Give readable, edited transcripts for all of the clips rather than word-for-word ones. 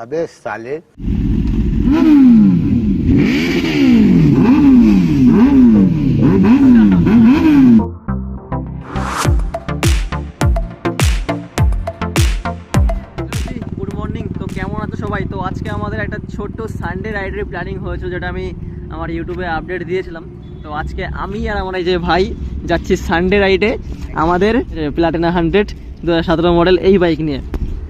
अबे साले good morning. তো কেমন আছো সবাই? তো আজকে আমাদের একটা ছোট্ট সানডে রাইডের প্ল্যানিং হয়েছে, যেটা আমি আমার ইউটিউবে আপডেট দিয়েছিলাম। তো আজকে আমি আর আমার এই যে ভাই যাচ্ছি সানডে রাইডে আমাদের প্লাটিনা 100 2017 মডেল এই বাইক নিয়ে।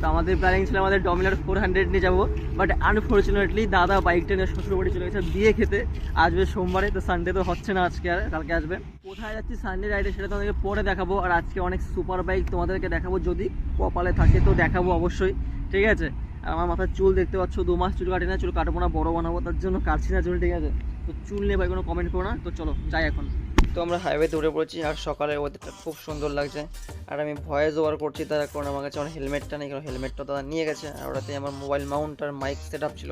তো আমাদের প্ল্যানিং ছিল আমাদের ডমিনার 400 নিয়ে যাবো, বাট আনফর্চুনেটলি দাদা বাইকটা নিয়ে শ্বশুরবাড়ি চলে গেছে বিয়ে খেতে। আসবে সোমবারে, তো সানডে তো হচ্ছে না আজকে, আর কালকে আসবে। কোথায় যাচ্ছি সানডে রাইডে সেটা তোমাদেরকে পরে দেখাবো। আর আজকে অনেক সুপার বাইক তোমাদেরকে দেখাবো, যদি কপালে থাকে তো দেখাবো অবশ্যই, ঠিক আছে। আর আমার মাথার চুল দেখতে পাচ্ছ, 2 মাস চুল কাটি না, চুল কাটবো না, বড় বানাবো, তার জন্য কাটছি না চুল, ঠিক আছে। তো চুল নিয়ে ভাই কোনো কমেন্ট করো না। তো চলো যাই এখন। তো আমরা হাইওয়েতে উঠে পড়েছি, আর সকালের ওয়েদারটা খুব সুন্দর লাগছে। আর আমি ভয়েস ওভার করছি তার কারণ আমার কাছে আমার হেলমেটটা নেই, কারণ হেলমেটটা তারা নিয়ে গেছে। আর ওটাতে আমার মোবাইল মাউন্ট আর মাইক সেট আপ ছিল,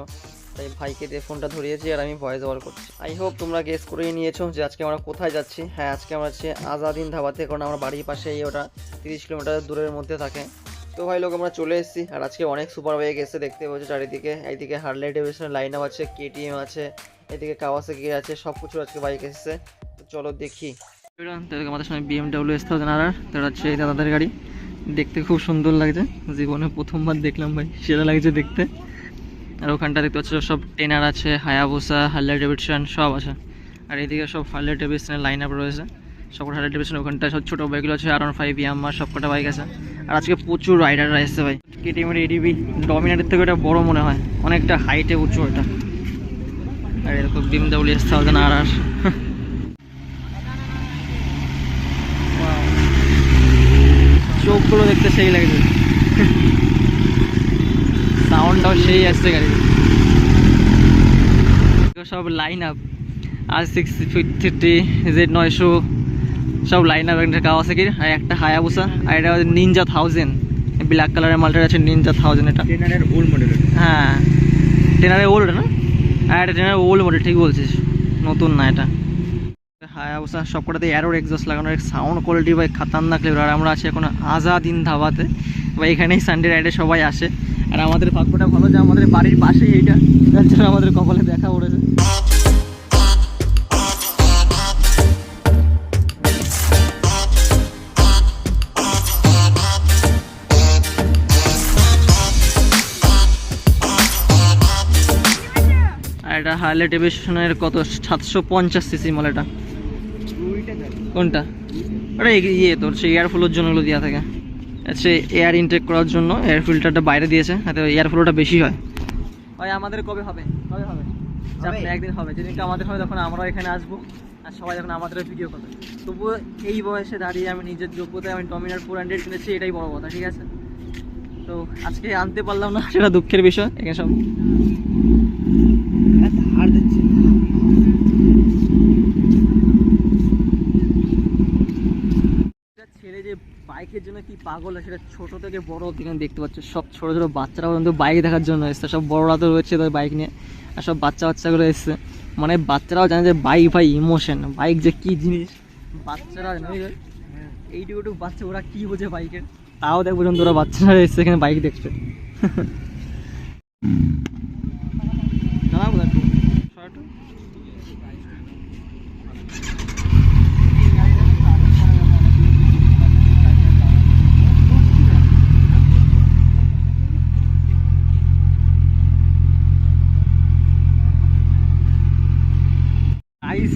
তাই ভাইকে দিয়ে ফোনটা ধরিয়েছি আর আমি ভয়েস ওভার করছি। আই হোপ তোমরা গেস করেই নিয়েছো যে আজকে আমরা কোথায় যাচ্ছি। হ্যাঁ, আজকে আমরা যাচ্ছি আজাদিন ধাবাতে, কারণ আমার বাড়ির পাশেই ওটা 30 কিলোমিটার দূরের মধ্যে থাকে। তো ভাই লোক আমরা চলে এসেছি, আর আজকে অনেক সুপার বাইক এসে দেখতে পাচ্ছি চারিদিকে। এইদিকে হার্লে ডেভিডসনের লাইন আপ আছে, কেটিএম আছে, এদিকে কাওয়াসাকি আছে, সব কিছু আজকে বাইক এসেছে। তো চলো দেখি। আমাদের সামনে BMW S1000 তার হচ্ছে এই দাদাদের গাড়ি, দেখতে খুব সুন্দর লাগছে। জীবনে প্রথমবার দেখলাম ভাই, সেরা লাগছে দেখতে। আর ওখানটা দেখতে পাচ্ছ সব টেনার আছে, হায়াবুসা, হার্লে ডেভিডসন সব আছে। আর এইদিকে সব হার্লে ডেভিডসনের লাইন আপ রয়েছে, সবকটা হার্লে ডেভিডসন। ওখানটা সব ছোটো বাইকগুলো আছে, R15, ইয়ামাহা, সবকটা বাইক আছে। আর আজকে প্রচুর রাইডাররা এসছে ভাই। কেটিএমের ADB ডমিনারের থেকে এটা বড় মনে হয়, অনেকটা হাইটে উঁচু এটা। আর এরকম BMW S1000 চোখগুলো দেখতে সেই লাগছে, সাউন্ডটাও সেই আসছে গাড়ি। সব লাইন আপ, R650, Z900 সব লাইন আপ। একটা কাওয়াসাকির, আর একটা হায়াবুসা, আর এটা নিনজা 1000 ব্ল্যাক কালারের মালটা আছে, নিনজা 1000। এটা টেনারের ওল্ড মডেল। হ্যাঁ, টেনারের ওল্ড না? হ্যাঁ, এটা টেনারের ওল্ড মডেল, ঠিক বলছিস, নতুন না এটা। হায়াবুসা সবকটাতে অ্যারোর এক্সস্ট লাগানো, সাউন্ড কোয়ালিটি ভাই খাতারনাক লেভেল। আর আমরা আছি এখন আজাদিন ধাবাতে, বা এখানেই সানডে রাইডে সবাই আসে। আর আমাদের ভাগ্যটা ভালো যে আমাদের বাড়ির পাশেই এইটা, যার জন্য আমাদের কপালে দেখা পড়েছে। আর এটা হার্লে ডেভিডসনের কত 750 সিসি মাল। এটা কোনটা? ওটা ইয়ে তোর সেই এয়ার ফ্লোর জন্য ওগুলো দেওয়া থাকে, সে এয়ার ইনটেক করার জন্য এয়ার ফিল্টারটা বাইরে দিয়েছে, হাতে এয়ার ফ্লোটা বেশি হয়। ভাই আমাদের কবে হবে? কবে হবে? একদিন হবে, যেদিনকে আমাদের হবে তখন আমরাও এখানে আসবো, আর সবাই যখন আমাদের ভিডিও করবে। তবুও এই বয়সে দাঁড়িয়ে আমি নিজের যোগ্যতায় আমি ডমিনার 400 কিনেছি, এটাই বড় কথা, ঠিক আছে। তো আজকে আনতে পারলাম না, সেটা দুঃখের বিষয়। এখানে সব ছেলে যে বাইকের জন্য কি পাগল, সেটা ছোট থেকে বড় এখানে দেখতে পাচ্ছ। সব ছোট ছোট বাচ্চারা পর্যন্ত বাইক দেখার জন্য এসছে, সব বড়রা তো রয়েছে তাদের বাইক নিয়ে, আর সব বাচ্চাগুলো এসছে। মানে বাচ্চারাও জানে যে বাইক ভাই ইমোশন, বাইক যে কি জিনিস বাচ্চারা জানে। এইটুকু বাচ্চা ওরা কি বোঝে বাইকের, তাও দেখ পর্যন্ত ওরা বাচ্চারা এসছে এখানে বাইক দেখছে।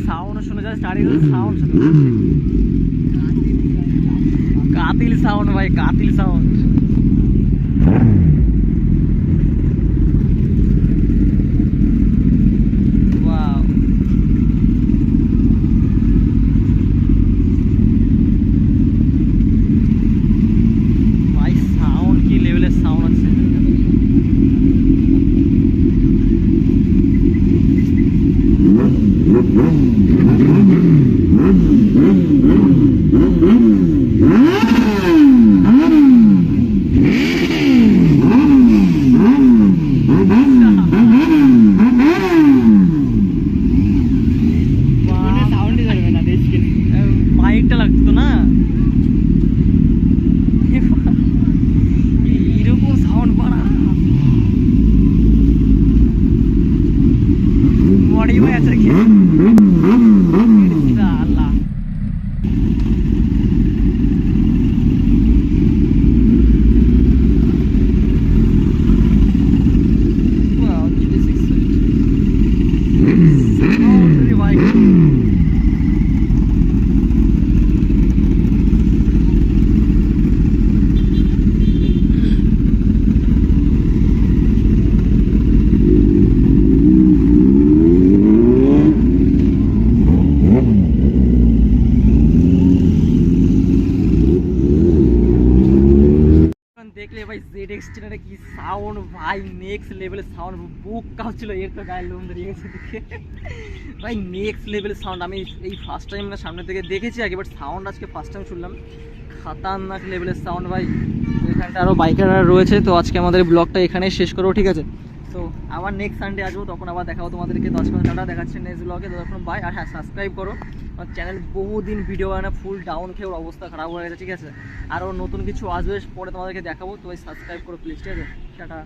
সাউন্ড শুনে যায়, চারিদিকে সাউন্ড শুনে, কাতিল সাউন্ড ভাই, কাতিল সাউন্ড। ভাই সাউন্ড কি লেভেলের সাউন্ড আছে। দেখলে ভাই ZX টেনারে কি সাউন্ড ভাই, নেক্সট লেভেলের সাউন্ড, বুক কাঁপছিল, এর তো গায়ে লোম দাঁড়িয়ে গেছে দেখে ভাই, নেক্সট লেভেলের সাউন্ড। আমি এই ফার্স্ট টাইম না সামনে থেকে দেখেছি আগে, বাট সাউন্ড আজকে ফার্স্ট টাইম শুনলাম, খাতারনাক লেভেলের সাউন্ড ভাই। এখানটা আরও বাইকাররা রয়েছে। তো আজকে আমাদের ব্লগটা এখানেই শেষ করবো, ঠিক আছে? তো আবার নেক্সট সানডে আসবো, তখন আবার দেখাবো তোমাদেরকে। তো আজকে টাটা, দেখাচ্ছে নেক্সট ব্লগে, ততক্ষণ বাই। আর হ্যাঁ, সাবস্ক্রাইব করো আমার চ্যানেল, বহুদিন ভিডিও বানানো, ফুল ডাউন খেয়ে ওর অবস্থা খারাপ হয়ে গেছে, ঠিক আছে? আরও নতুন কিছু আসবে পরে তোমাদেরকে দেখাবো, তো সাবস্ক্রাইব করো প্লিজ, ঠিক আছে? টাটা।